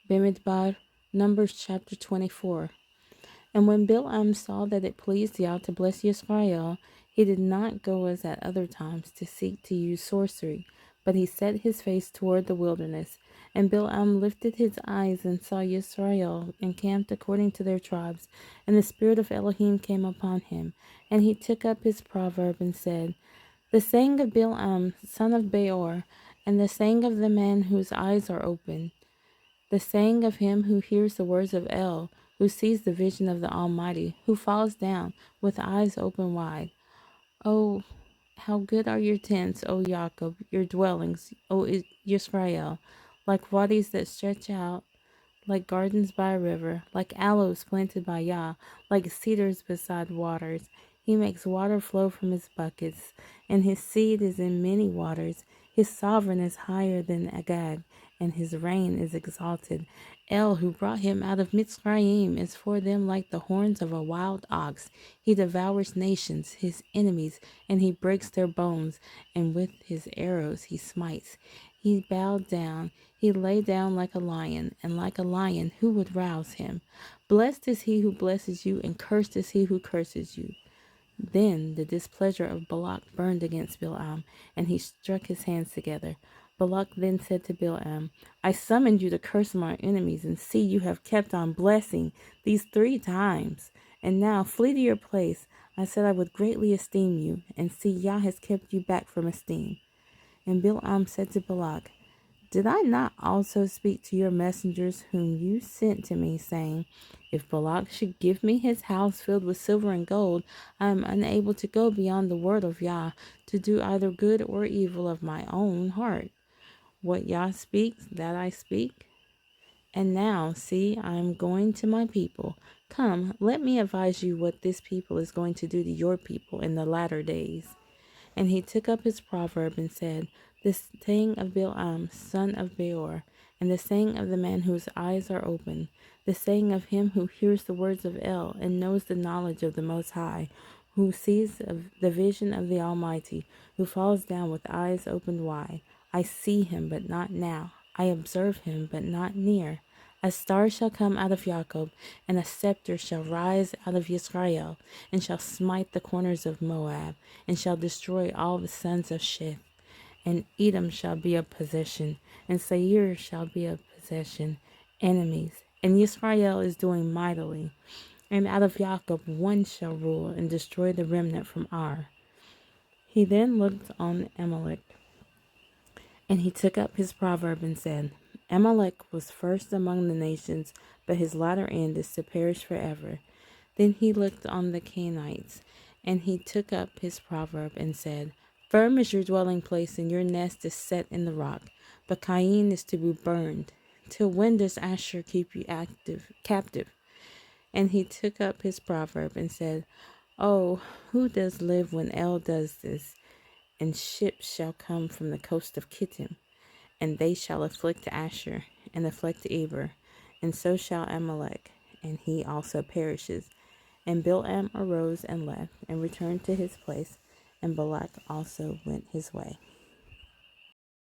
Bemiđbar, Numbers chapter 24. And when Bilam saw that it pleased Yah to bless Yisrael, he did not go as at other times to seek to use sorcery, but he set his face toward the wilderness. And Bilam lifted his eyes and saw Yisrael encamped according to their tribes. And the spirit of Elohim came upon him. And he took up his proverb and said, The saying of Bilam, son of Beor, and the saying of the man whose eyes are open, the saying of him who hears the words of El, who sees the vision of the Almighty, who falls down with eyes open wide. Oh, how good are your tents, O Jacob, your dwellings, O Yisrael, like wadis that stretch out, like gardens by a river, like aloes planted by Yah, like cedars beside waters. He makes water flow from his buckets, and his seed is in many waters. His sovereign is higher than Agag, and his reign is exalted. El, who brought him out of Mitzrayim, is for them like the horns of a wild ox. He devours nations, his enemies, and he breaks their bones, and with his arrows he smites. He bowed down, he lay down like a lion, and like a lion, who would rouse him? Blessed is he who blesses you, and cursed is he who curses you. Then the displeasure of Balak burned against Bilam, and he struck his hands together. Balak then said to Bilam, I summoned you to curse my enemies, and see, you have kept on blessing these 3 times. And now flee to your place. I said I would greatly esteem you, and see, Yah has kept you back from esteem. And Bilam said to Balak, Did I not also speak to your messengers whom you sent to me, saying, If Balak should give me his house filled with silver and gold, I am unable to go beyond the word of Yah, to do either good or evil of my own heart. What Yah speaks, that I speak. And now, see, I am going to my people. Come, let me advise you what this people is going to do to your people in the latter days. And he took up his proverb and said, The saying of Bilam, son of Beor, and the saying of the man whose eyes are open, the saying of him who hears the words of El, and knows the knowledge of the Most High, who sees the vision of the Almighty, who falls down with eyes opened wide. I see him, but not now. I observe him, but not near. A star shall come out of Jacob, and a scepter shall rise out of Yisrael, and shall smite the corners of Moab, and shall destroy all the sons of Sheth. And Edom shall be a possession, and Seir shall be a possession, enemies. And Yisrael is doing mightily. And out of Jacob one shall rule, and destroy the remnant from Ar. He then looked on Amalek, and he took up his proverb and said, Amalek was first among the nations, but his latter end is to perish forever. Then he looked on the Canaanites, and he took up his proverb and said, Firm is your dwelling place, and your nest is set in the rock, but Cain is to be burned. Till when does Asher keep you captive? And he took up his proverb and said, Oh, who does live when El does this? And ships shall come from the coast of Kittim, and they shall afflict Asher, and afflict Eber, and so shall Amalek, and he also perishes. And Bilam arose and left, and returned to his place, and Balak also went his way.